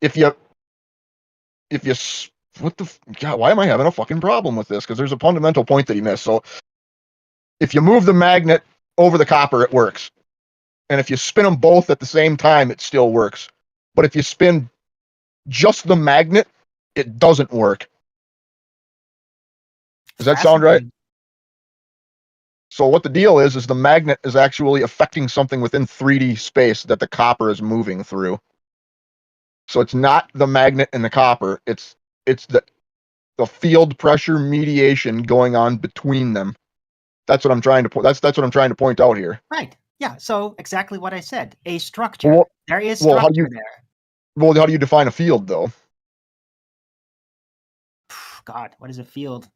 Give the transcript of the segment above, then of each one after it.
if you what the God, why am I having a fucking problem with this? Because there's a fundamental point that he missed. So if you move the magnet over the copper, it works. And if you spin them both at the same time, it still works. But if you spin just the magnet, it doesn't work. Does that sound right? So what the deal is the magnet is actually affecting something within 3D space that the copper is moving through. So it's not the magnet and the copper. It's the field pressure mediation going on between them. That's what I'm trying to that's what I'm trying to point out here. Right. Yeah. So exactly what I said. A structure. There is structure there. Well, how do you define a field, though? God, what is a field?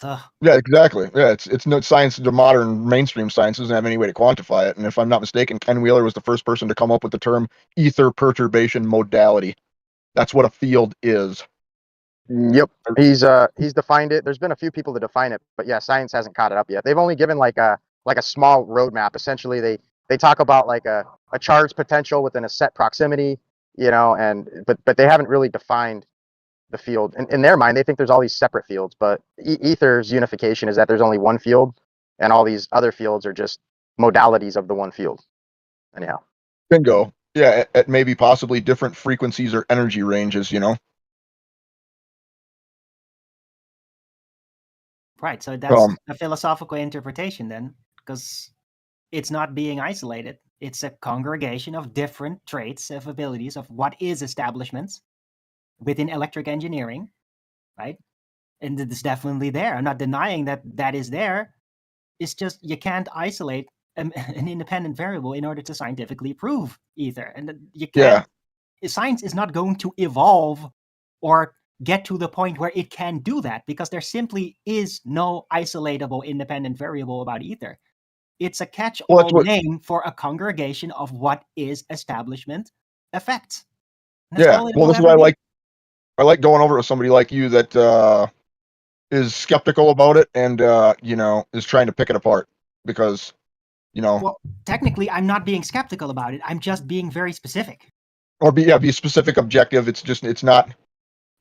Ugh. Yeah, exactly. Yeah, it's no science. The modern mainstream science doesn't have any way to quantify it. And if I'm not mistaken, Ken Wheeler was the first person to come up with the term ether perturbation modality. That's what a field is. Yep, he's defined it. There's been a few people to define it, but yeah, science hasn't caught it up yet. They've only given like a small roadmap. Essentially, they talk about like a charge potential within a set proximity, but they haven't really defined the field. In their mind, they think there's all these separate fields, but Ether's unification is that there's only one field, and all these other fields are just modalities of the one field. Anyhow, bingo. Yeah, at maybe possibly different frequencies or energy ranges, Right, so that's a philosophical interpretation then, because it's not being isolated. It's a congregation of different traits of abilities of what is establishments within electric engineering, right? And it's definitely there. I'm not denying that is there. It's just you can't isolate an independent variable in order to scientifically prove ether. And you can't. Yeah. Science is not going to evolve or get to the point where it can do that because there simply is no isolatable independent variable about ether. It's a catch-all name for a congregation of what is establishment effects. Yeah, well, this is why I like going over it with somebody like you that is skeptical about it and is trying to pick it apart because Well, technically, I'm not being skeptical about it. I'm just being very specific. Or be specific, objective. It's not.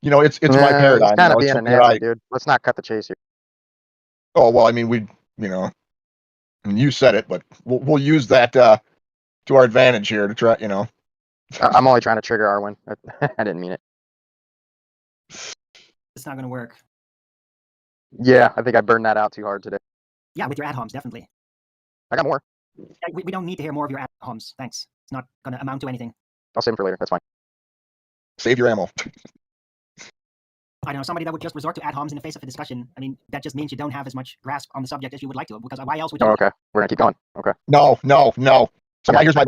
It's my paradigm. It's kind of being an asshole, dude. Let's not cut the chase here. Oh well, I mean, you said it, but we'll use that to our advantage here to try. I'm only trying to trigger Arwin. I didn't mean it. It's not going to work. Yeah, I think I burned that out too hard today. Yeah, with your ad homs, definitely. I got more. We don't need to hear more of your ad homs. Thanks. It's not going to amount to anything. I'll save them for later. That's fine. Save your ammo. I know somebody that would just resort to ad homs in the face of a discussion. I mean, that just means you don't have as much grasp on the subject as you would like to, because why else would you? Oh, okay. We're gonna keep going. Okay. No. So here's my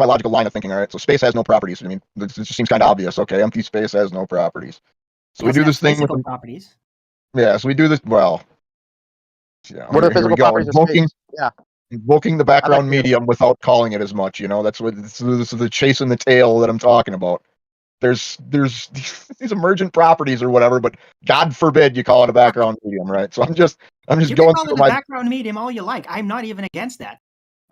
logical line of thinking. All right. So space has no properties. I mean, this just seems kind of obvious. Okay, empty space has no properties. So we do this thing with properties. Yeah. So we do this. Well. Yeah. What are the physical properties of space? Yeah. Invoking the background medium without calling it as much. That's what this is the chasing the tail that I'm talking about. There's these emergent properties or whatever, but God forbid you call it a background medium, right? So I'm just you going call through it a background medium all you like. I'm not even against that.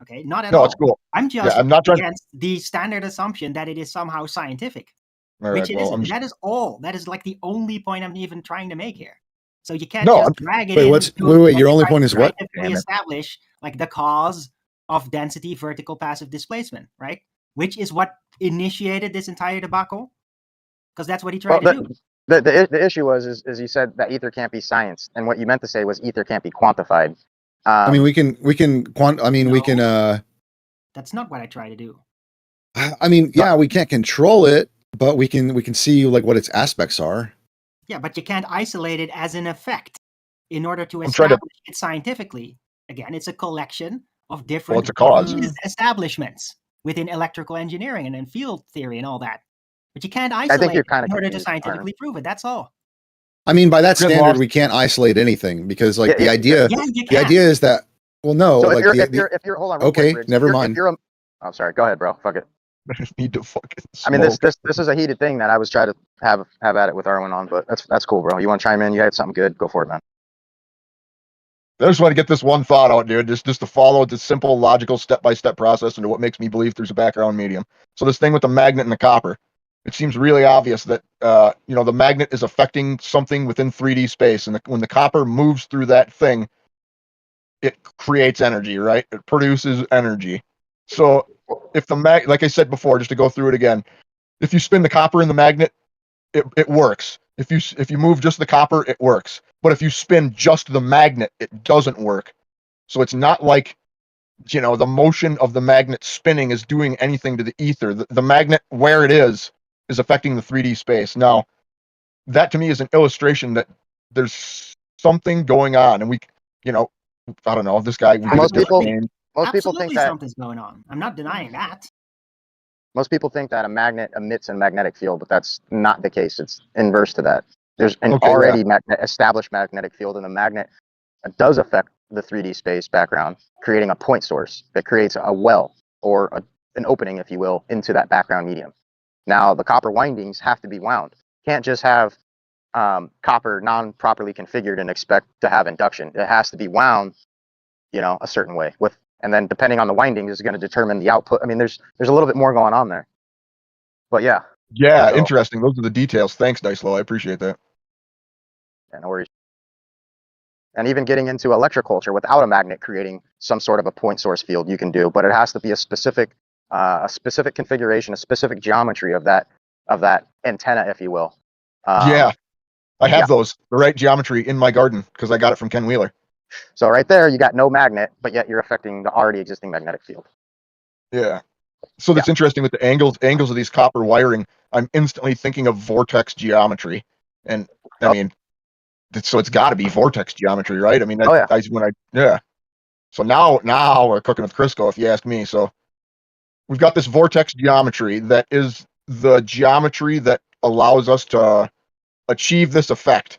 Okay, not at all. No, it's cool. I'm just I'm not against the standard assumption that it is somehow scientific, which it isn't. That is all. That is like the only point I'm even trying to make here. So you can't just drag it in. Wait. Your only point is what? Establish like the cause of density vertical passive displacement, right? Which is what initiated this entire debacle, because that's what he tried to do. The issue is you said that ether can't be science, and what you meant to say was ether can't be quantified. I mean, we can. That's not what I try to do. I mean, yeah, we can't control it, but we can see like what its aspects are. Yeah, but you can't isolate it as an effect in order to establish it scientifically. Again, it's a collection of different establishments within electrical engineering and in field theory and all that. But you can't isolate it in order to scientifically prove it. That's all. I mean, by that standard, we can't isolate anying because, like, the idea is that. Well, no. So like if you're hold on. Okay, quick, never mind. Oh, sorry. Go ahead, bro. Fuck it. I need to fucking smoke. I mean, this is a heated thing that I was trying to have at it with Arwin on, but that's cool, bro. You want to chime in? You have something good? Go for it, man. I just want to get this one thought out, dude. Just to follow the simple, logical, step-by-step process into what makes me believe there's a background medium. So this thing with the magnet and the copper. it seems really obvious that the magnet is affecting something within 3D space, and when the copper moves through that thing, it creates energy, right? It produces energy. So if like I said before, just to go through it again, if you spin the copper in the magnet, it works. If you move just the copper, it works. But if you spin just the magnet, it doesn't work. So it's not like, the motion of the magnet spinning is doing anything to the ether. The magnet, where it is affecting the 3D space. Now, that to me is an illustration that there's something going on, and I don't know, this guy. Most people Absolutely think that something's going on. I'm not denying that. Most people think that a magnet emits a magnetic field, but that's not the case. It's inverse to that. There's an established magnetic field, and the magnet does affect the 3D space background, creating a point source that creates a well or an opening, if you will, into that background medium. Now, the copper windings have to be wound. Can't just have copper non-properly configured and expect to have induction. It has to be wound, a certain way and then depending on the windings is going to determine the output. I mean, there's a little bit more going on there, but yeah. Yeah, interesting. Those are the details. Thanks, Dieslow. I appreciate that. Yeah, no worries. And even getting into electroculture without a magnet creating some sort of a point source field you can do, but it has to be a specific configuration, a specific geometry of that antenna, if you will. I have those, the right geometry in my garden because I got it from Ken Wheeler. So right there, you got no magnet, but yet you're affecting the already existing magnetic field. Yeah. So that's interesting with the angles of these copper wiring. I'm instantly thinking of vortex geometry, and I mean, so it's got to be vortex geometry, right? I mean, So now we're cooking with Crisco, if you ask me. So we've got this vortex geometry that is the geometry that allows us to achieve this effect.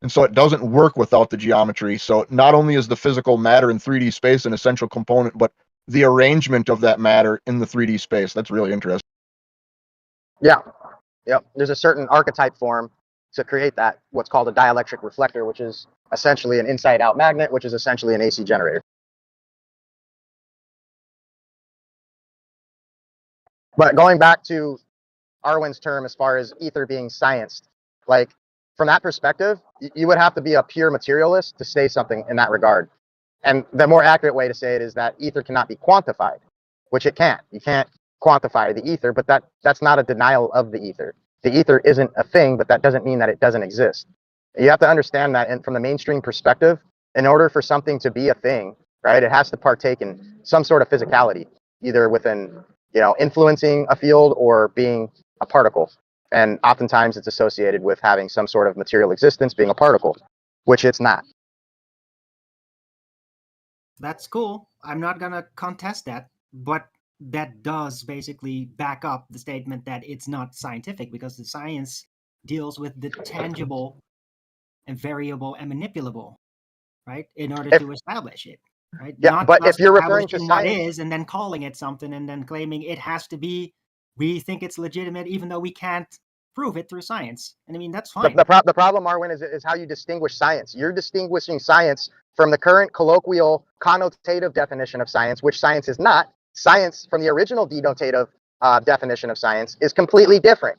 And so it doesn't work without the geometry. So not only is the physical matter in 3D space an essential component, but the arrangement of that matter in the 3D space. That's really interesting. Yeah. Yep. There's a certain archetype form to create that, what's called a dielectric reflector, which is essentially an inside-out magnet, which is essentially an AC generator. But going back to Arwin's term as far as ether being scienced, like from that perspective, you would have to be a pure materialist to say something in that regard. And the more accurate way to say it is that ether cannot be quantified, which it can't. You can't quantify the ether, but that's not a denial of the ether. The ether isn't a thing, but that doesn't mean that it doesn't exist. You have to understand that, and from the mainstream perspective, in order for something to be a thing, right, it has to partake in some sort of physicality, either within, influencing a field or being a particle. And oftentimes it's associated with having some sort of material existence, being a particle, which it's not. That's cool. I'm not going to contest that, but that does basically back up the statement that it's not scientific, because the science deals with the tangible and variable and manipulable, right, in order to establish it, right? Yeah, but if you're referring to what is and then calling it something and then claiming it has to be, we think it's legitimate, even though we can't prove it through science. And I mean, that's fine. The problem, Arwin, is how you distinguish science. You're distinguishing science from the current colloquial connotative definition of science, which science is not. Science, from the original denotative definition of science, is completely different.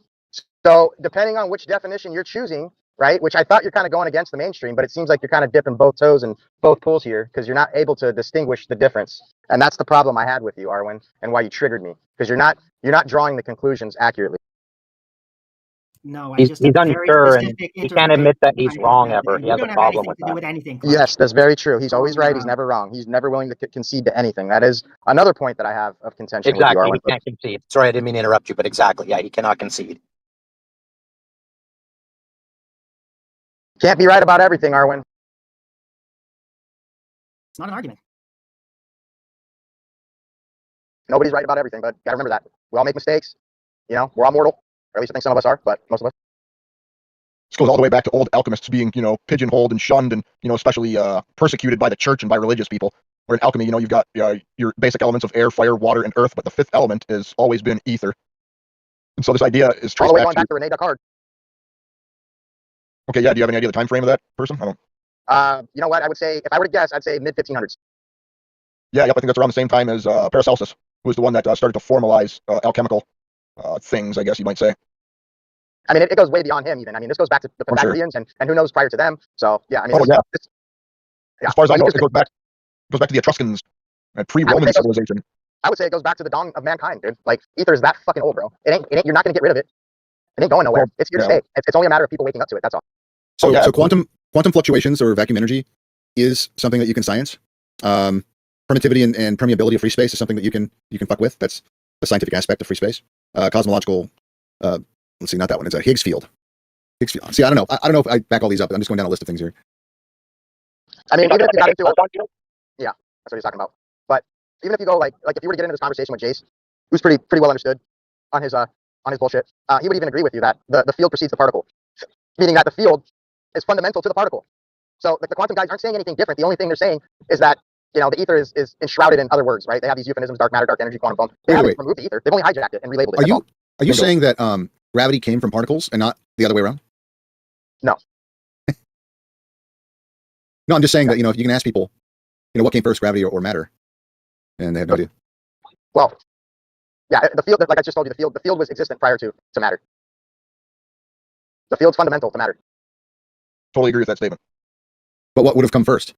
So depending on which definition you're choosing, right, which I thought you're kind of going against the mainstream, but it seems like you're kind of dipping both toes in both pools here, because you're not able to distinguish the difference. And that's the problem I had with you, Arwin, and why you triggered me, because you're not drawing the conclusions accurately. No, he's unsure, and he can't admit that he's wrong ever. He has a problem with that. With anything, yes, that's very true. He's always right. He's never wrong. He's never willing to concede to anything. That is another point that I have of contention with you, Arwin. He can't concede. Sorry, I didn't mean to interrupt you, but exactly. Yeah, he cannot concede. Can't be right about everything, Arwin. It's not an argument. Nobody's right about everything, but gotta remember that. We all make mistakes. We're all mortal. Or at least I think some of us are, but most of us. This goes all the way back to old alchemists being, pigeonholed and shunned and, especially persecuted by the church and by religious people. Where in alchemy, you've got your basic elements of air, fire, water, and earth, but the fifth element has always been ether. And so this idea is traced all the way back to Rene Descartes. Okay, yeah. Do you have any idea of the time frame of that person? I don't. You know what? I would say, if I were to guess, I'd say mid-1500s. Yeah, yep. I think that's around the same time as Paracelsus, who was the one that started to formalize alchemical things, I guess you might say. I mean, it goes way beyond him even. I mean, this goes back to the Pythagoreans and who knows prior to them. So yeah, I mean, yeah. Yeah. As far as I know, it goes back to the Etruscans and pre-Roman civilization. I would say it goes back to the dawn of mankind, dude. Like Aether is that fucking old, bro. It ain't. You're not gonna get rid of it. It ain't going nowhere. It's here to stay. It's only a matter of people waking up to it. That's all. So quantum fluctuations or vacuum energy is something that you can science. Permittivity and permeability of free space is something that you can fuck with. That's the scientific aspect of free space. Cosmological. Let's see, not that one. It's a Higgs field. See, I don't know. I don't know if I back all these up. I'm just going down a list of things here. I mean, even if you got into yeah, that's what he's talking about. But even if you go like if you were to get into this conversation with Jace, who's pretty well understood on his bullshit, he would even agree with you that the field precedes the particle, meaning that the field is fundamental to the particle. So the quantum guys aren't saying anything different. The only thing they're saying is that the ether is enshrouded in other words, right? They have these euphemisms: dark matter, dark energy, quantum foam. They haven't removed the ether. They've only hijacked it and relabeled it. Are you saying that gravity came from particles and not the other way around? No. No, I'm just saying that, if you can ask people, what came first, gravity or matter? And they have no idea. Well, yeah, the field, like I just told you, the field was existent prior to matter. The field's fundamental to matter. Totally agree with that statement. But what would have come first?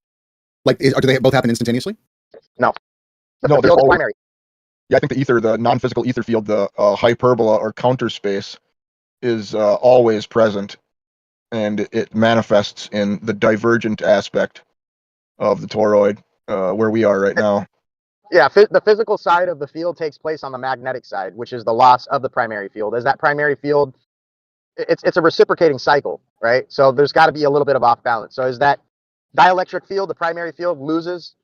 Like, do they both happen instantaneously? No. The field is primary. Yeah, I think the ether, the non-physical ether field, the hyperbola or counter space is always present. And it manifests in the divergent aspect of the toroid, where we are right now. Yeah, the physical side of the field takes place on the magnetic side, which is the loss of the primary field. As that primary field, it's a reciprocating cycle, right? So there's got to be a little bit of off balance. So as that dielectric field, the primary field loses,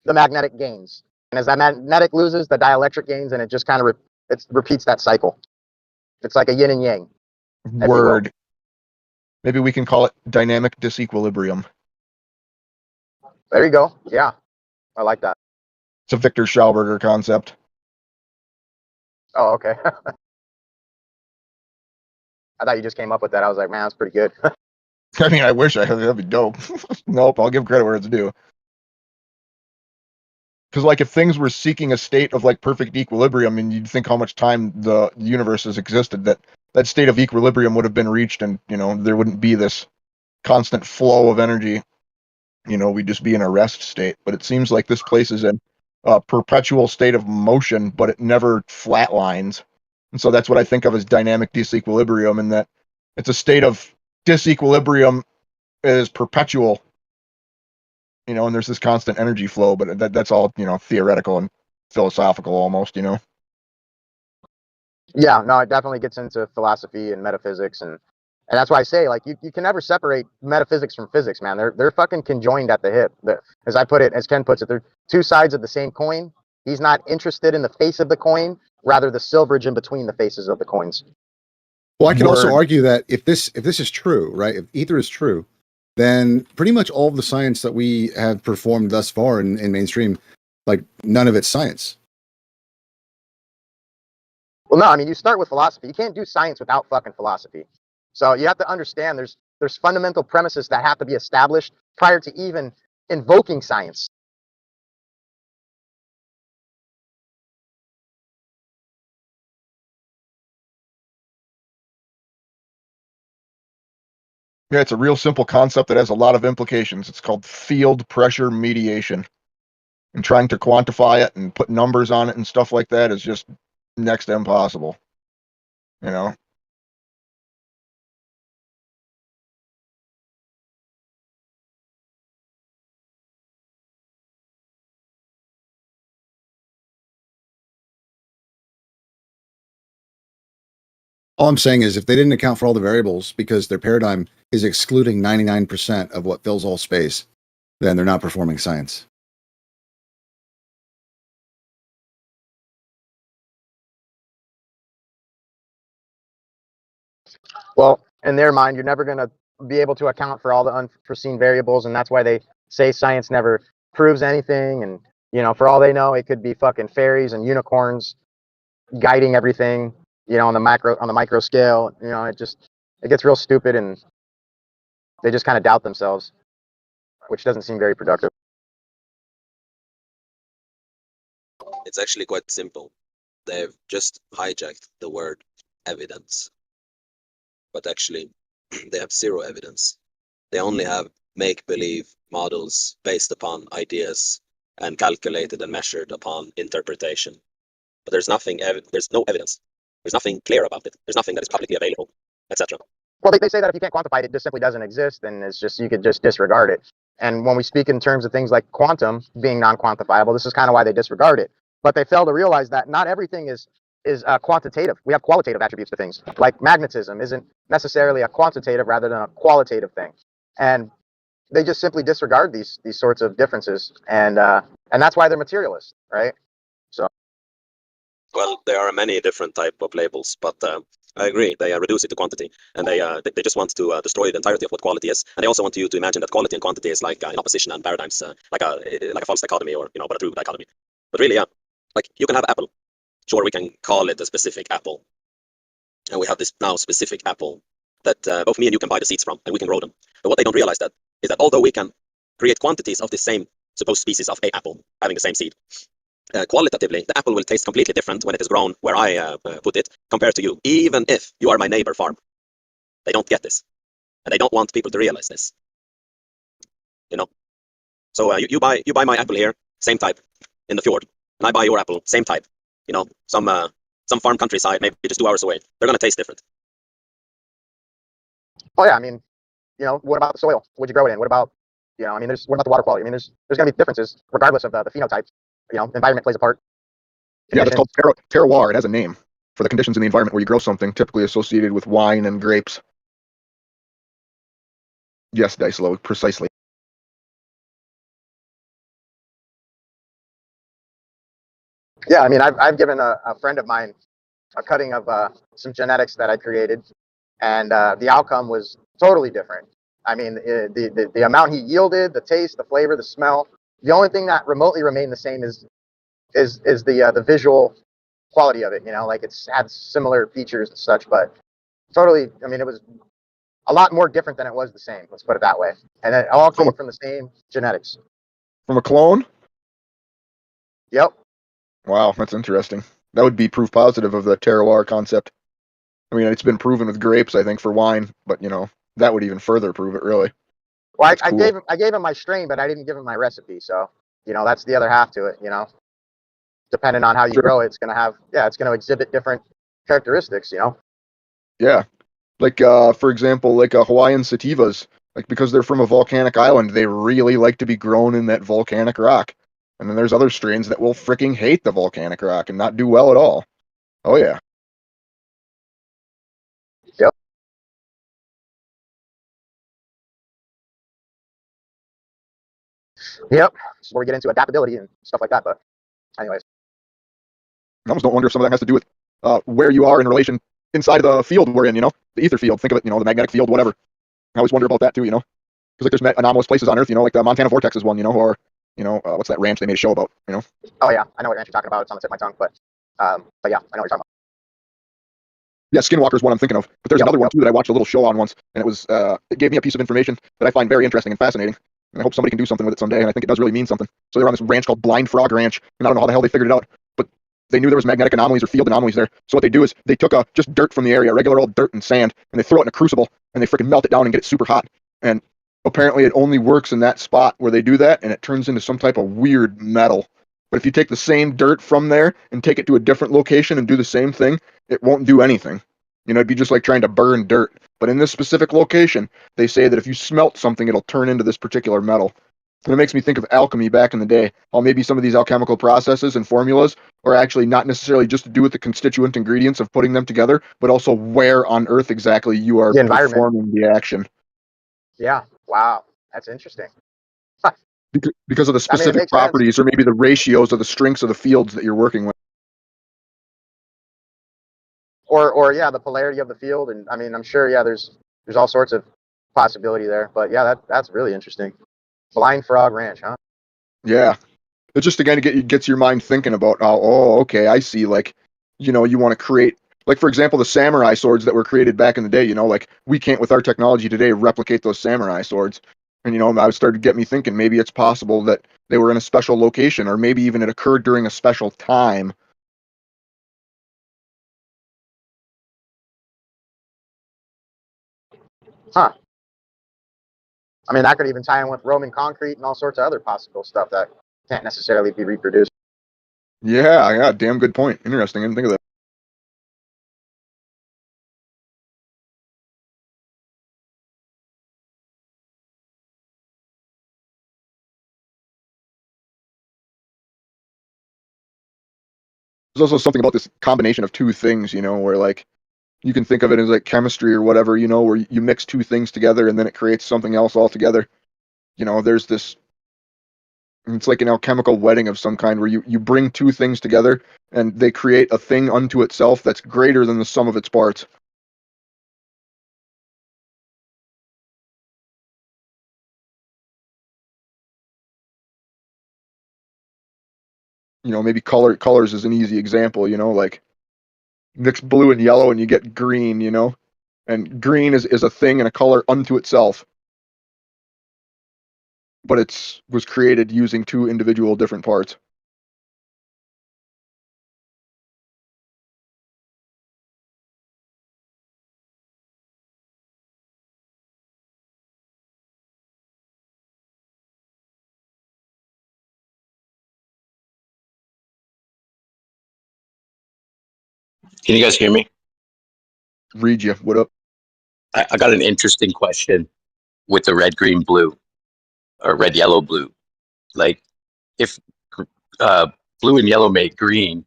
the magnetic gains. And as that magnetic loses, the dielectric gains, and it just kind of repeats that cycle. It's like a yin and yang. Word. Maybe we can call it dynamic disequilibrium. There you go. Yeah, I like that. It's a Victor Schauberger concept. Oh, okay. I thought you just came up with that. I was like, man, that's pretty good. I mean, I wish I had. That'd be dope. Nope, I'll give credit where it's due. Because, like, if things were seeking a state of, like, perfect equilibrium, and you'd think how much time the universe has existed, that state of equilibrium would have been reached, and, there wouldn't be this constant flow of energy. We'd just be in a rest state. But it seems like this place is in a perpetual state of motion, but it never flatlines. And so that's what I think of as dynamic disequilibrium, in that it's a state of disequilibrium is perpetual, and there's this constant energy flow, but that's all, theoretical and philosophical almost, Yeah, no, it definitely gets into philosophy and metaphysics, and that's why I say, like, you can never separate metaphysics from physics, man. They're fucking conjoined at the hip. As Ken puts it, they're two sides of the same coin. He's not interested in the face of the coin, rather the silverage in between the faces of the coins. Well, I can also argue that if this is true, right? If ether is true, then pretty much all of the science that we have performed thus far in mainstream, like, none of it's science. Well, no, I mean, you start with philosophy. You can't do science without fucking philosophy. So you have to understand there's fundamental premises that have to be established prior to even invoking science. Yeah, it's a real simple concept that has a lot of implications. It's called field pressure mediation. And trying to quantify it and put numbers on it and stuff like that is just next to impossible. All I'm saying is, if they didn't account for all the variables because their paradigm is excluding 99% of what fills all space, then they're not performing science. Well, in their mind, you're never going to be able to account for all the unforeseen variables, and that's why they say science never proves anything. And for all they know, it could be fucking fairies and unicorns guiding everything. On the micro scale. It gets real stupid, and they just kind of doubt themselves, which doesn't seem very productive. It's actually quite simple. They've just hijacked the word evidence. but actually they have zero evidence. They only have make-believe models based upon ideas and calculated and measured upon interpretation. But there's nothing, there's no evidence. There's nothing clear about it. There's nothing that is publicly available, etc. Well, they say that if you can't quantify it, it just simply doesn't exist, and it's just, you could just disregard it. And when we speak in terms of things like quantum being non-quantifiable, this is kind of why they disregard it. But they fail to realize that not everything is quantitative. We have qualitative attributes to things. Like magnetism isn't necessarily a quantitative rather than a qualitative thing. And they just simply disregard these sorts of differences, and that's why they're materialists, right? So, well, there are many different type of labels, but I agree. They reduce it to quantity, and they just want to destroy the entirety of what quality is. And they also want you to imagine that quality and quantity is like in opposition and paradigms, like a false dichotomy, or but a true dichotomy. But really, yeah, like you can have apple. Sure, we can call it a specific apple, and we have this now specific apple that both me and you can buy the seeds from, and we can grow them. But what they don't realize is that although we can create quantities of the same supposed species of a apple having the same seed, qualitatively, the apple will taste completely different when it is grown where I put it compared to you, even if you are my neighbor farm. They don't get this, and they don't want people to realize this. So you buy my apple here, same type, in the fjord, and I buy your apple, same type. Some farm countryside, maybe just 2 hours away. They're gonna taste different. oh yeah, I mean, what about the soil? Would you grow it in? What about, what about the water quality? I mean, there's going to be differences regardless of the phenotype. Environment plays a part. Yeah, it's called terroir. It has a name for the conditions in the environment where you grow something, typically associated with wine and grapes. Yes, Dieslow, precisely. Yeah, I mean, I've given a friend of mine a cutting of some genetics that I created, and the outcome was totally different. I mean, the amount he yielded, the taste, the flavor, the smell. The only thing that remotely remained the same is the visual quality of it. Like it's had similar features and such, but totally. I mean, it was a lot more different than it was the same. Let's put it that way. And it all came from the same genetics. From a clone? Yep. Wow, that's interesting. That would be proof positive of the terroir concept. I mean, it's been proven with grapes, I think, for wine, but that would even further prove it, really. Well, I gave him my strain, but I didn't give him my recipe. So, that's the other half to it. Depending on how you grow it, it's gonna exhibit different characteristics. Yeah, like for example, like Hawaiian sativas, like because they're from a volcanic island, they really like to be grown in that volcanic rock. And then there's other strains that will freaking hate the volcanic rock and not do well at all. Oh yeah. Yep. Yep. This is where we get into adaptability and stuff like that. But anyways. I almost don't wonder if some of that has to do with where you are in relation inside of the field we're in, the ether field. Think of it, the magnetic field, whatever. I always wonder about that too, because like there's anomalous places on Earth, like the Montana Vortex is one, or what's that ranch they made a show about, Oh yeah, I know what ranch you're talking about. It's on the tip of my tongue, but yeah, I know what you're talking about. Yeah, Skinwalker is what I'm thinking of. But there's another one too that I watched a little show on once, and it gave me a piece of information that I find very interesting and fascinating. And I hope somebody can do something with it someday, and I think it does really mean something. So they're on this ranch called Blind Frog Ranch, and I don't know how the hell they figured it out, but they knew there was magnetic anomalies or field anomalies there. So what they do is they took just dirt from the area, regular old dirt and sand, and they throw it in a crucible, and they freaking melt it down and get it super hot. And apparently it only works in that spot where they do that, and it turns into some type of weird metal. But if you take the same dirt from there and take it to a different location and do the same thing, it won't do anything. It'd be just like trying to burn dirt. But in this specific location, they say that if you smelt something, it'll turn into this particular metal. And it makes me think of alchemy back in the day. How maybe some of these alchemical processes and formulas are actually not necessarily just to do with the constituent ingredients of putting them together, but also where on Earth exactly you are performing the action. Yeah. Wow. That's interesting. Because of the specific properties, or maybe the ratios or the strengths of the fields that you're working with. Or yeah, the polarity of the field, and I mean, I'm sure, yeah, there's all sorts of possibility there, but yeah, that's really interesting. Blind Frog Ranch, huh? Yeah, it's just again gets your mind thinking about okay, I see. Like, you want to create, like for example, the samurai swords that were created back in the day. Like we can't with our technology today replicate those samurai swords, and I started to get me thinking maybe it's possible that they were in a special location, or maybe even it occurred during a special time. Huh. I mean, that could even tie in with Roman concrete and all sorts of other possible stuff that can't necessarily be reproduced. Yeah, damn good point. Interesting. I didn't think of that. There's also something about this combination of two things, where like you can think of it as like chemistry or whatever, where you mix two things together and then it creates something else altogether. There's this, it's like an alchemical wedding of some kind where you bring two things together and they create a thing unto itself that's greater than the sum of its parts. Maybe colors is an easy example, like mix blue and yellow and you get green, and green is a thing and a color unto itself. But it was created using two individual different parts. Can you guys hear me? Read you. What up? I got an interesting question with the red, green, blue, or red, yellow, blue. Like, if blue and yellow make green,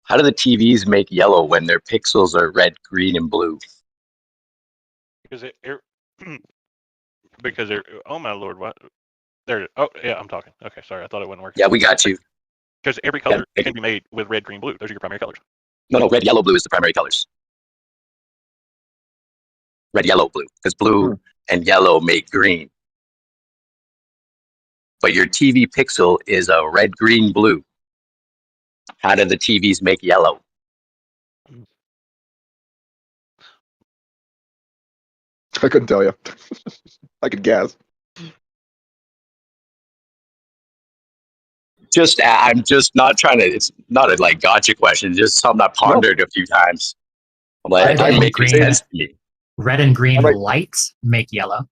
how do the TVs make yellow when their pixels are red, green, and blue? Because oh my lord, what? There. Oh yeah, I'm talking. Okay, sorry, I thought it wasn't working. Yeah, we got you. Because every color can be made with red, green, blue. Those are your primary colors. No, red, yellow, blue is the primary colors. Red, yellow, blue, because blue and yellow make green. But your TV pixel is a red, green, blue. How do the TVs make yellow? I couldn't tell you. I could guess. I'm just not trying to. It's not a like gotcha question. Just something I pondered a few times. I'm like, it doesn't make sense to me. Red and green light make yellow.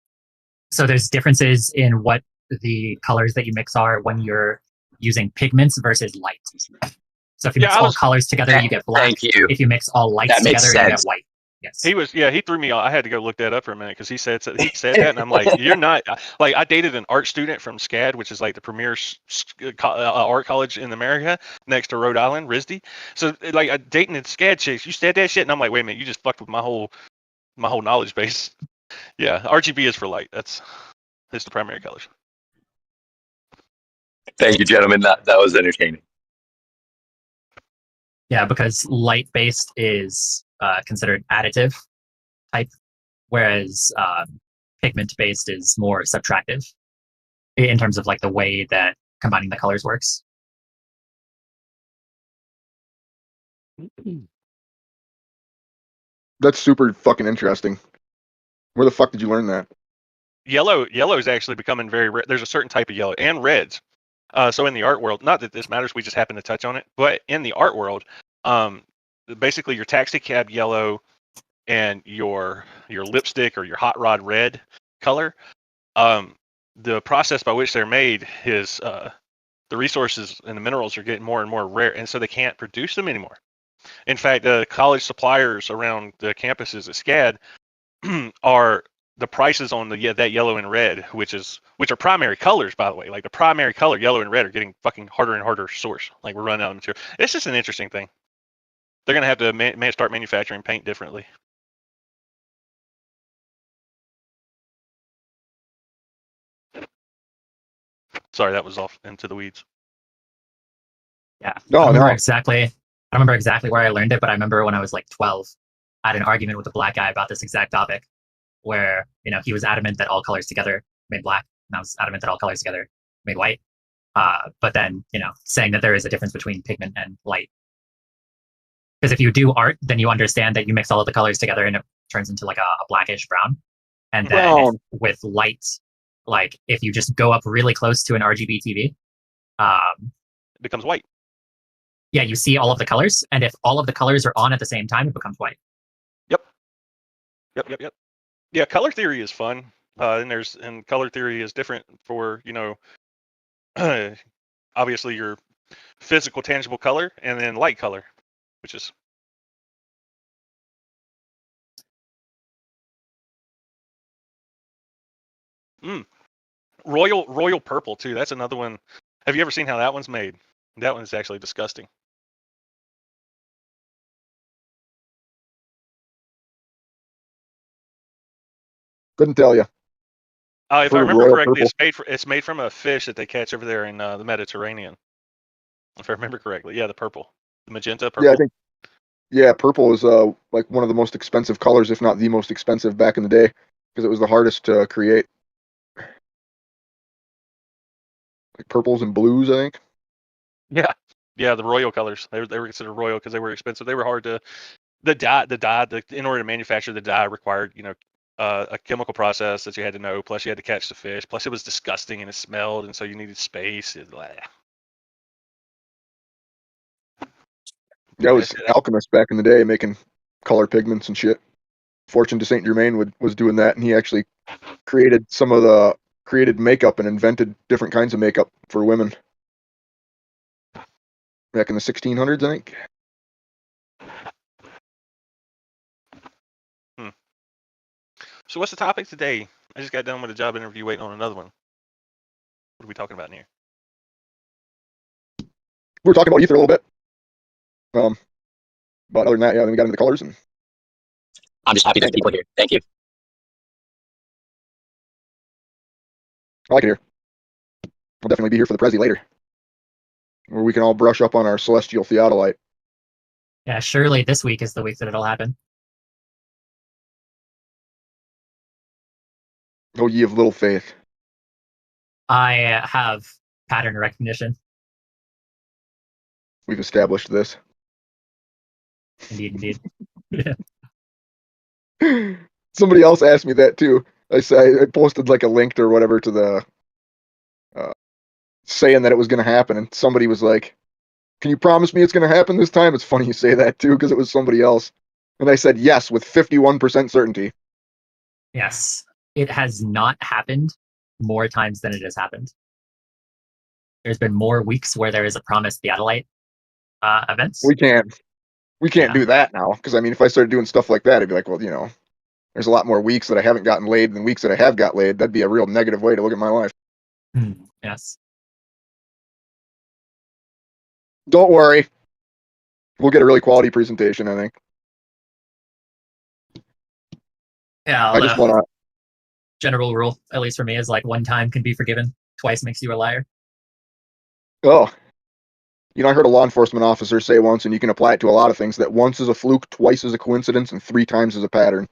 So there's differences in what the colors that you mix are when you're using pigments versus light. So if you mix all colors together, you get black. Thank you. If you mix all lights together, you get white. Yes. He threw me off. I had to go look that up for a minute because he said that, and I'm like, you're not like, I dated an art student from SCAD, which is like the premier art college in America, next to Rhode Island, RISD. So like, dating a SCAD chicks, you said that shit, and I'm like, wait a minute, you just fucked with my whole knowledge base. Yeah, RGB is for light. It's the primary colors. Thank you, gentlemen. That was entertaining. Yeah, because light-based is considered additive type, whereas pigment-based is more subtractive in terms of like the way that combining the colors works. That's super fucking interesting. Where the fuck did you learn that? Yellow is actually becoming very rare. There's a certain type of yellow and reds. So in the art world, not that this matters, we just happen to touch on it, but in the art world, basically your taxi cab yellow and your lipstick or your hot rod red color, the process by which they're made is the resources and the minerals are getting more and more rare, and so they can't produce them anymore. In fact, the college suppliers around the campuses at SCAD are the prices on that yellow and red, which are primary colors, by the way. Like the primary color, yellow and red, are getting fucking harder and harder to source. Like we're running out of material. It's just an interesting thing. They're gonna have to start manufacturing paint differently. Sorry, that was off into the weeds. Yeah, I don't remember exactly where I learned it, but I remember when I was like 12, I had an argument with a black guy about this exact topic, where he was adamant that all colors together made black, and I was adamant that all colors together made white. But then saying that there is a difference between pigment and light, because if you do art, then you understand that you mix all of the colors together and it turns into like a blackish brown, and then with light, like if you just go up really close to an RGB TV, it becomes white. Yeah, you see all of the colors, and if all of the colors are on at the same time, it becomes white. Yep. Yeah, color theory is fun. And color theory is different for, obviously your physical tangible color and then light color, which is royal purple too. That's another one. Have you ever seen how that one's made? That one's actually disgusting. Couldn't tell you. If I remember correctly, it's made from a fish that they catch over there in the Mediterranean. If I remember correctly, yeah, the purple, the magenta purple. Yeah, I think. Yeah, purple is like one of the most expensive colors, if not the most expensive back in the day, because it was the hardest to create. Like purples and blues, I think. Yeah, the royal colors. They were considered royal because they were expensive. They were hard to. The dye. In order to manufacture the dye required, a chemical process that you had to know. Plus, you had to catch the fish. Plus, it was disgusting and it smelled, and so you needed space. That was alchemists back in the day making color pigments and shit. Fortune de Saint Germain was doing that, and he actually created makeup and invented different kinds of makeup for women back in the 1600s, I think. So what's the topic today? I just got done with a job interview waiting on another one. What are we talking about in here? We were talking about Aether a little bit. But other than that, yeah, then we got into the colors. And I'm just happy there's people here. Thank you. I like it here. I'll definitely be here for the Prezi later, where we can all brush up on our celestial theodolite. Yeah, surely this week is the week that it'll happen. Oh, ye of little faith. I have pattern recognition. We've established this. Indeed. Somebody else asked me that too. I posted like a link or whatever to the saying that it was going to happen, and somebody was like, "Can you promise me it's going to happen this time?" It's funny you say that too, because it was somebody else, and I said yes with 51% certainty. Yes, it has not happened more times than it has happened. There's been more weeks where there is a promised theodolite events. We can't do that now, because I mean, if I started doing stuff like that, I'd be like, well, there's a lot more weeks that I haven't gotten laid than weeks that I have got laid. That'd be a real negative way to look at my life. Yes. Don't worry. We'll get a really quality presentation, I think. Yeah, I just want to. General rule, at least for me, is like one time can be forgiven, twice makes you a liar. Oh. I heard a law enforcement officer say once, and you can apply it to a lot of things, that once is a fluke, twice is a coincidence, and 3 times is a pattern.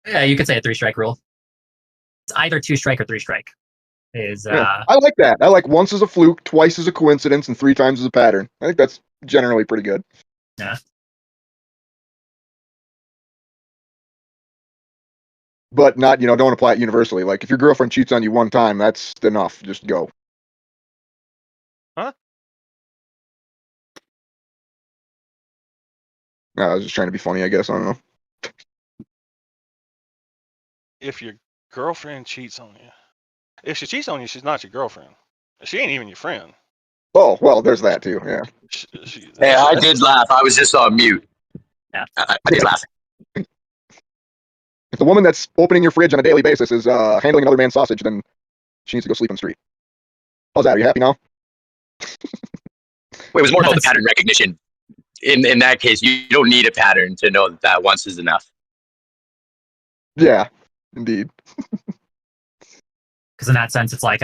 Yeah, you could say a 3-strike rule. It's either 2-strike or 3-strike. I like that. I like once is a fluke, twice is a coincidence, and 3 times is a pattern. I think that's generally pretty good. Yeah. But not, don't apply it universally. Like, if your girlfriend cheats on you one time, that's enough. Just go. Huh? I was just trying to be funny, I guess. I don't know. If your girlfriend cheats on you. If she cheats on you, she's not your girlfriend. She ain't even your friend. Oh, well, there's that too, yeah. Hey, I did laugh. I was just on mute. Yeah. I did laugh. If the woman that's opening your fridge on a daily basis is handling another man's sausage, then she needs to go sleep on the street. How's that? Are you happy now? It was more about the pattern recognition. In that case, you don't need a pattern to know that once is enough. Yeah, indeed. Because in that sense, it's like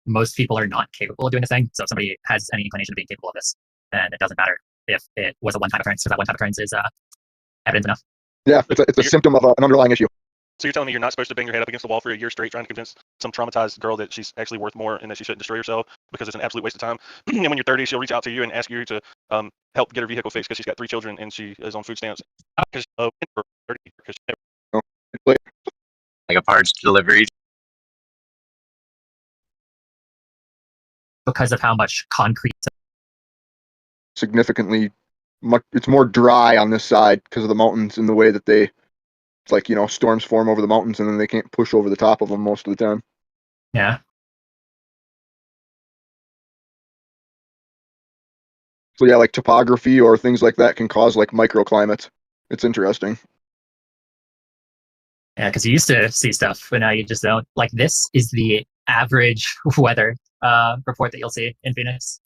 most people are not capable of doing this thing. So if somebody has any inclination of being capable of this, then it doesn't matter if it was a one-time occurrence, because that one-time occurrence is evidence enough. Yeah, it's a symptom of an underlying issue. So you're telling me you're not supposed to bang your head up against the wall for a year straight trying to convince some traumatized girl that she's actually worth more and that she shouldn't destroy herself because it's an absolute waste of time. And when you're 30, she'll reach out to you and ask you to help get her vehicle fixed because she's got 3 children and she is on food stamps. Like a parts delivery. Because of how much concrete. Significantly, it's more dry on this side because of the mountains and the way that they It's like, storms form over the mountains and then they can't push over the top of them most of the time. Yeah. So yeah, like topography or things like that can cause like microclimates. It's interesting. Yeah, because you used to see stuff, but now you just don't. Like, this is the average weather report that you'll see in Phoenix.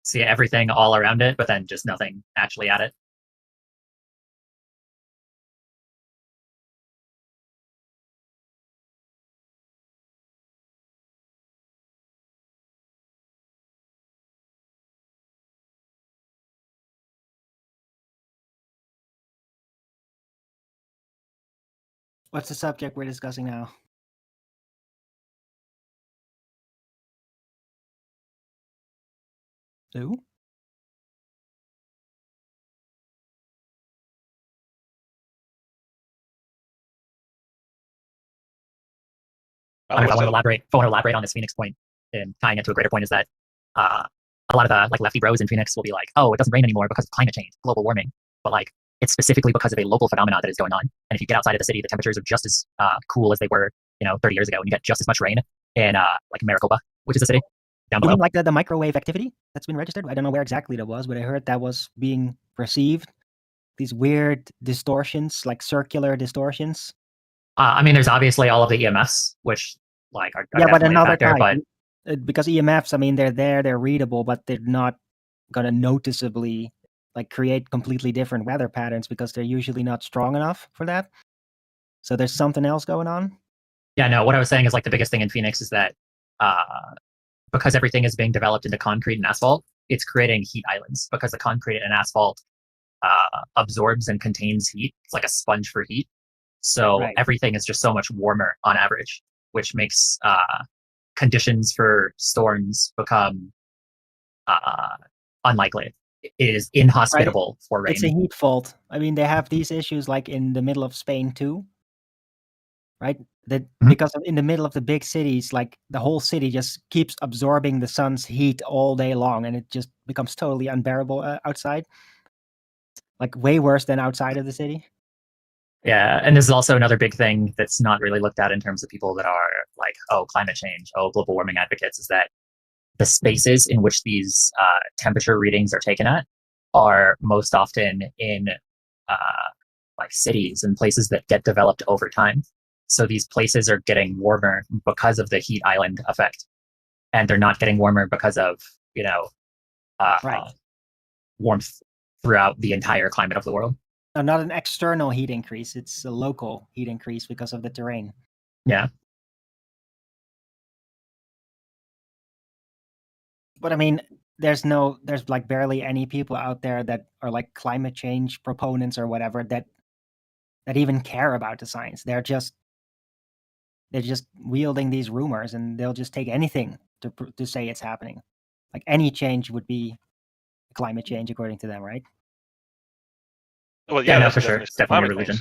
See everything all around it, but then just nothing actually at it. What's the subject we're discussing now? Who? If I want to elaborate on this Phoenix point and tying it to a greater point is that a lot of the like lefty bros in Phoenix will be like, oh, it doesn't rain anymore because of climate change, global warming. But like, it's specifically because of a local phenomenon that is going on. And if you get outside of the city, the temperatures are just as cool as they were, 30 years ago, and you get just as much rain in like Maricopa, which is a city down below. You mean like the microwave activity that's been registered? I don't know where exactly that was, but I heard that was being perceived. These weird distortions, like circular distortions. I mean, there's obviously all of the EMFs, which like are but another factor, type. But because EMFs, I mean, they're readable, but they're not gonna noticeably like create completely different weather patterns because they're usually not strong enough for that. So there's something else going on. Yeah, no. What I was saying is like the biggest thing in Phoenix is that because everything is being developed into concrete and asphalt, it's creating heat islands because the concrete and asphalt absorbs and contains heat. It's like a sponge for heat. So everything is just so much warmer on average, which makes conditions for storms become unlikely. It is inhospitable for rain. It's a heat fault. I mean, they have these issues like in the middle of Spain too, right? That because in the middle of the big cities, like the whole city just keeps absorbing the sun's heat all day long, and it just becomes totally unbearable outside. Like way worse than outside of the city. Yeah, and this is also another big thing that's not really looked at in terms of people that are like, oh, climate change, oh, global warming advocates, is that the spaces in which these temperature readings are taken at are most often in like cities and places that get developed over time. So these places are getting warmer because of the heat island effect, and they're not getting warmer because of warmth throughout the entire climate of the world. No, not an external heat increase. It's a local heat increase because of the terrain. Yeah. But I mean, there's like barely any people out there that are like climate change proponents or whatever that even care about the science. They're just wielding these rumors, and they'll just take anything to say it's happening. Like any change would be climate change according to them, right? Well, yeah, no, for sure. It's definitely a religion.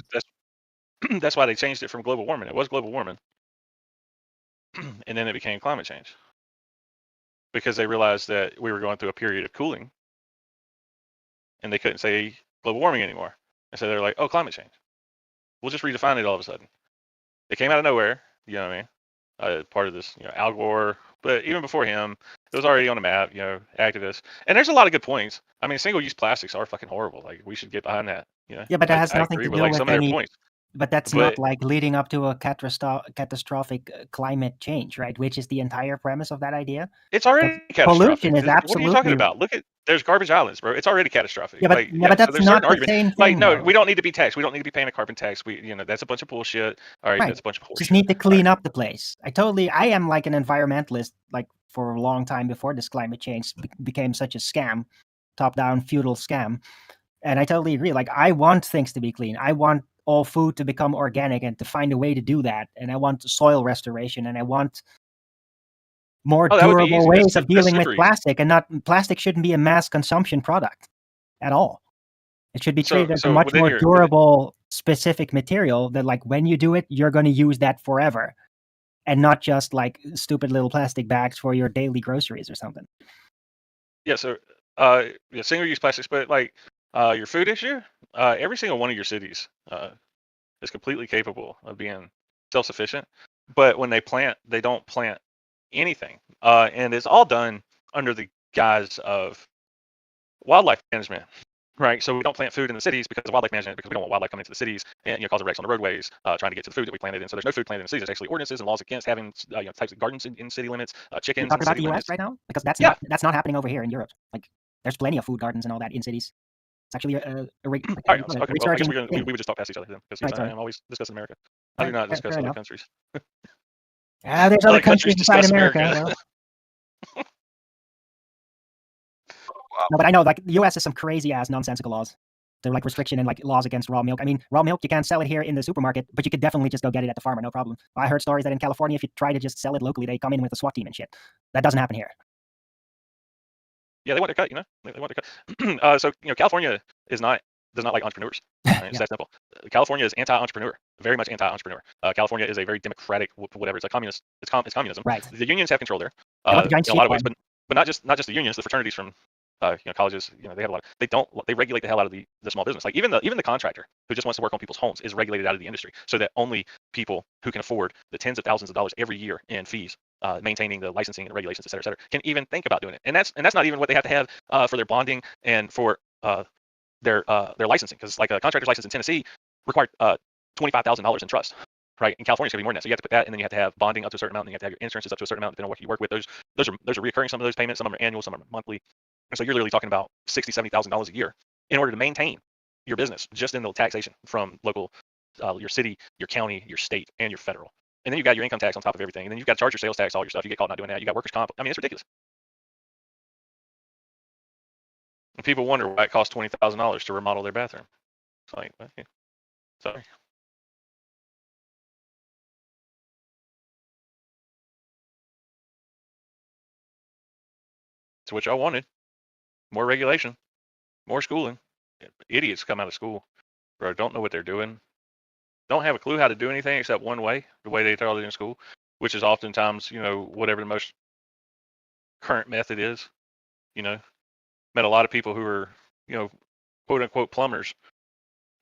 That's why they changed it from global warming. It was global warming, and then it became climate change because they realized that we were going through a period of cooling, and they couldn't say global warming anymore. And so they're like, "Oh, climate change. We'll just redefine it all of a sudden." It came out of nowhere. You know what I mean? Part of this, Al Gore. But even before him, it was already on the map, activists. And there's a lot of good points. I mean, single-use plastics are fucking horrible. Like, we should get behind that. Yeah, but that has nothing to do with some of their points. But that's not like leading up to a catastrophic climate change, right? Which is the entire premise of that idea. It's already catastrophic. Pollution is absolutely. What are you talking about? There's garbage islands, bro. It's already catastrophic. Yeah, but that's not the same thing. Like, no, though. we don't need to be taxed. We don't need to be paying a carbon tax. That's a bunch of bullshit. All right, that's a bunch of bullshit. Just need to clean up the place. I am like an environmentalist, like for a long time before this climate change became such a scam, top-down feudal scam. And I totally agree. Like, I want things to be clean. I want all food to become organic and to find a way to do that. And I want soil restoration, and I want more durable ways of dealing with plastic. And plastic shouldn't be a mass consumption product at all. It should be treated as a much more durable, specific material that, like, when you do it, you're going to use that forever, and not just like stupid little plastic bags for your daily groceries or something. Yeah. So, single-use plastics, but like, Your food issue? Every single one of your cities is completely capable of being self-sufficient. But when they plant, they don't plant anything. And it's all done under the guise of wildlife management. Right, so we don't plant food in the cities because of wildlife management, because we don't want wildlife coming into the cities and causing wrecks on the roadways, trying to get to the food that we planted in. So there's no food planted in the cities. There's actually ordinances and laws against having types of gardens in city limits, chickens. You're talking in about city the US limits. right now, because that's not happening over here in Europe. Like there's plenty of food gardens and all that in cities. It's actually a okay, well, I guess we would just talk past each other then, because Right, I'm always discussing America. I do not discuss other countries. There's other countries inside America. No, but I know like the US has some crazy ass nonsensical laws. They're like restriction and like laws against raw milk. I mean, raw milk, you can't sell it here in the supermarket, but you could definitely just go get it at the farmer, no problem. I heard stories that in California, if you try to just sell it locally, they come in with a SWAT team and shit. That doesn't happen here. Yeah, they want to cut, they want to cut. So, California does not like entrepreneurs. Right? It's that simple. California is anti-entrepreneur, very much anti-entrepreneur. California is a very democratic, whatever. It's like communist. It's communism. Right. The unions have control there the in a lot of ways, but not just the unions, the fraternities from colleges. They have a lot. They regulate the hell out of the small business. Like even the contractor who just wants to work on people's homes is regulated out of the industry, so that only people who can afford the tens of thousands of dollars every year in fees, maintaining the licensing and the regulations, et cetera, can even think about doing it. And that's not even what they have to have for their bonding and for their licensing, because like a contractor's license in Tennessee required $25,000 in trust. Right, in California, it's gonna be more than that. So you have to put that, and then you have to have bonding up to a certain amount, and you have to have your insurances up to a certain amount, depending on what you work with. Those are recurring. Some of those payments, some of them are annual, some of them are monthly. And so you're literally talking about $60,000-$70,000 a year in order to maintain your business, just in the taxation from local, your city, your county, your state, and your federal. And then you got your income tax on top of everything, and then you've got to charge your sales tax, all your stuff. You get caught not doing that. You got workers' comp. I mean, it's ridiculous. And people wonder why it costs $20,000 to remodel their bathroom. It's like, okay, sorry. It's what y'all wanted. More regulation, more schooling. Idiots come out of school, bro, don't know what they're doing. Don't have a clue how to do anything except one way, the way they taught it in school, which is oftentimes, whatever the most current method is. Met a lot of people who are, quote unquote plumbers,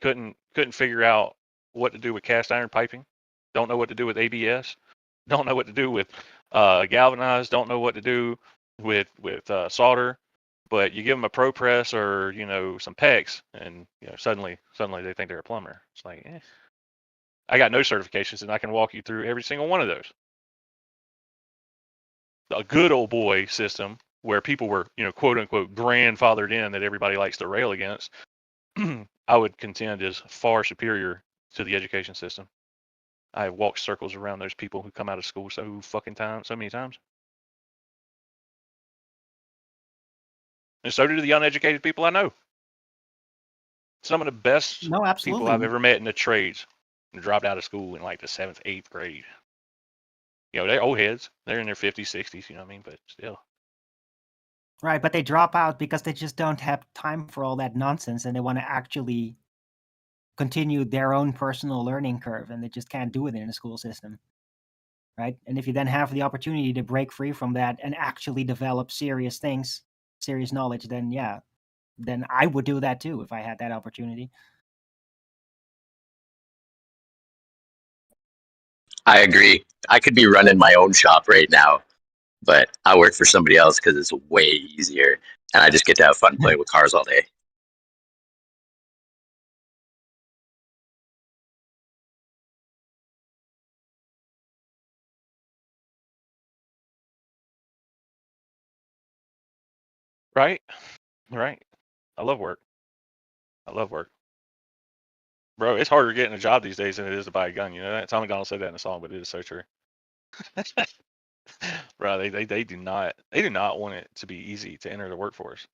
couldn't figure out what to do with cast iron piping, don't know what to do with ABS, don't know what to do with galvanized, don't know what to do with solder, but you give them a pro press or some PEX, and suddenly they think they're a plumber. It's like, I got no certifications, and I can walk you through every single one of those. A good old boy system where people were quote unquote grandfathered in, that everybody likes to rail against, I would contend is far superior to the education system. I have walked circles around those people who come out of school so many times. And so do the uneducated people I know. Some of the best people I've ever met in the trades dropped out of school in like the 7th, 8th grade. They're old heads. They're in their 50s, 60s, you know what I mean? But still. Right, but they drop out because they just don't have time for all that nonsense, and they want to actually continue their own personal learning curve, and they just can't do it in a school system. Right? And if you then have the opportunity to break free from that and actually develop serious things, serious knowledge, then then I would do that too if I had that opportunity. I agree. I could be running my own shop right now, but I work for somebody else because it's way easier, and I just get to have fun playing with cars all day. Right. I love work. Bro, it's harder getting a job these days than it is to buy a gun. You know that? Tom McDonald said that in a song, but it is so true. Bro, they do not want it to be easy to enter the workforce.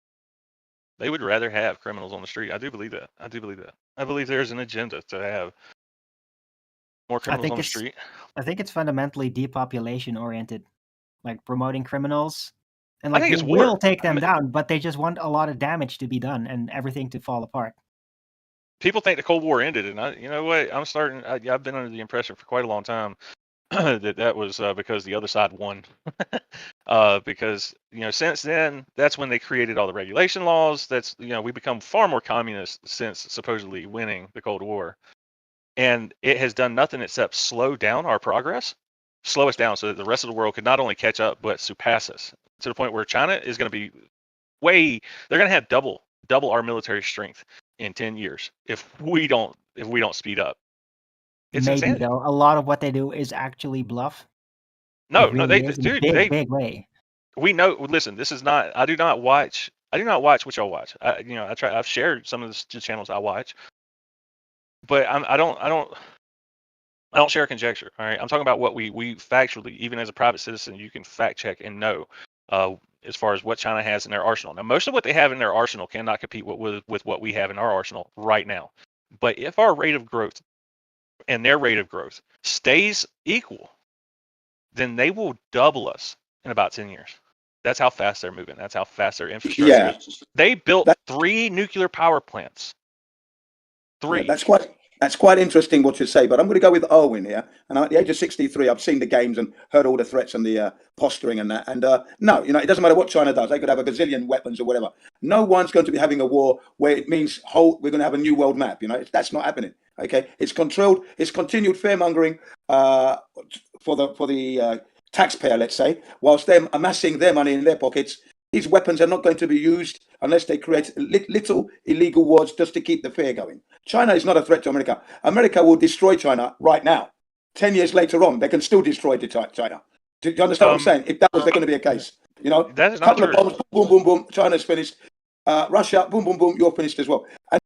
They would rather have criminals on the street. I do believe that. I believe there's an agenda to have more criminals on the street. I think it's fundamentally depopulation oriented, like promoting criminals, and like they will take them down, but they just want a lot of damage to be done and everything to fall apart. People think the Cold War ended, and you know what? I've been under the impression for quite a long time that was because the other side won. Because since then, that's when they created all the regulation laws. That's we become far more communist since supposedly winning the Cold War, and it has done nothing except slow down our progress, slow us down, so that the rest of the world could not only catch up but surpass us to the point where China is going to be they're going to have double our military strength in 10 years if we don't speed up. It's Maybe insanity. though, a lot of what they do is actually bluff. No, It really is in a big way. We know. Listen, this is not. I do not watch what y'all watch. I've shared some of the channels I watch, but I don't share conjecture. All right, I'm talking about what we factually, even as a private citizen, you can fact check and know. As far as what China has in their arsenal. Now, most of what they have in their arsenal cannot compete with what we have in our arsenal right now. But if our rate of growth and their rate of growth stays equal, then they will double us in about 10 years. That's how fast they're moving. That's how fast their infrastructure is. They built 3 nuclear power plants. 3. Yeah, that's quite interesting what you say, but I'm going to go with Arwin here. And at the age of 63, I've seen the games and heard all the threats and the posturing and that. And no, it doesn't matter what China does. They could have a gazillion weapons or whatever. No one's going to be having a war where it means we're going to have a new world map. That's not happening. Okay, it's controlled. It's continued fearmongering for the taxpayer, let's say, whilst they're amassing their money in their pockets. These weapons are not going to be used unless they create little illegal wars just to keep the fear going. China is not a threat to America. America will destroy China right now. 10 years later on, they can still destroy China. Do you understand what I'm saying? If that was going to be a case, that is not couple true. of bombs, boom, boom, boom, China's finished. Russia, boom, boom, boom, you're finished as well. And